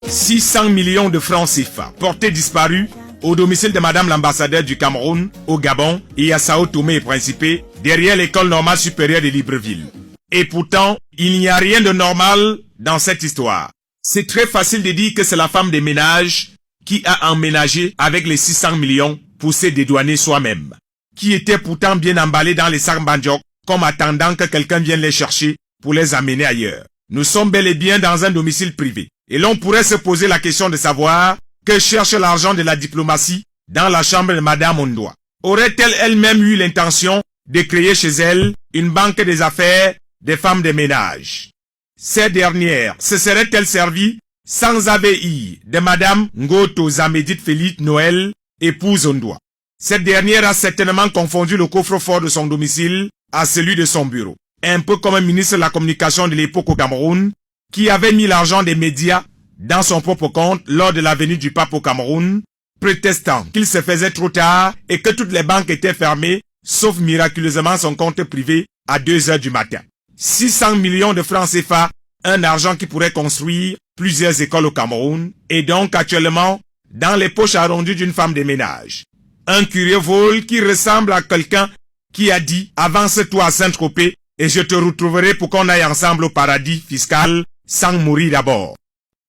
600 millions de francs CFA portés disparus au domicile de Madame l'ambassadeur du Cameroun au Gabon et à Sao Tomé et Principe, derrière l'école normale supérieure de Libreville. Et pourtant, il n'y a rien de normal dans cette histoire. C'est très facile de dire que c'est la femme de ménage qui a emménagé avec les 600 millions pour se dédouaner soi-même, qui était pourtant bien emballée dans les sacs Banjok, comme attendant que quelqu'un vienne les chercher pour les amener ailleurs. Nous sommes bel et bien dans un domicile privé. Et l'on pourrait se poser la question de savoir que cherche l'argent de la diplomatie dans la chambre de Madame Ondoa. Aurait-elle elle-même eu l'intention de créer chez elle une banque des affaires des femmes de ménage? Ces dernières se seraient-elles servies sans AVI de Madame Ngoto Zamédite Félix Noël, épouse Ondoa? Cette dernière a certainement confondu le coffre-fort de son domicile à celui de son bureau. Un peu comme un ministre de la communication de l'époque au Cameroun, qui avait mis l'argent des médias dans son propre compte lors de la venue du pape au Cameroun, prétextant qu'il se faisait trop tard et que toutes les banques étaient fermées, sauf miraculeusement son compte privé à 2 heures du matin. 600 millions de francs CFA, un argent qui pourrait construire plusieurs écoles au Cameroun, et donc actuellement dans les poches arrondies d'une femme de ménage. Un curieux vol qui ressemble à quelqu'un qui a dit « Avance-toi à Saint-Tropez et je te retrouverai pour qu'on aille ensemble au paradis fiscal sans mourir d'abord ».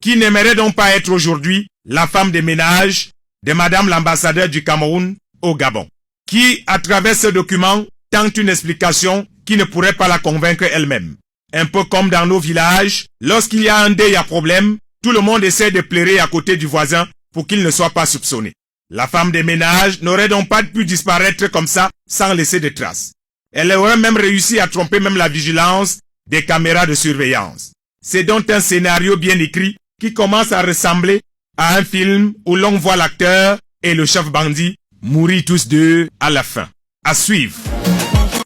Qui n'aimerait donc pas être aujourd'hui la femme de ménage de Madame l'ambassadeur du Cameroun au Gabon, qui, à travers ce document, tente une explication qui ne pourrait pas la convaincre elle-même. Un peu comme dans nos villages, lorsqu'il y a un deuil à problème, tout le monde essaie de plairer à côté du voisin pour qu'il ne soit pas soupçonné. La femme de ménage n'aurait donc pas pu disparaître comme ça sans laisser de traces. Elle aurait même réussi à tromper même la vigilance des caméras de surveillance. C'est donc un scénario bien écrit qui commence à ressembler à un film où l'on voit l'acteur et le chef bandit mourir tous deux à la fin. À suivre.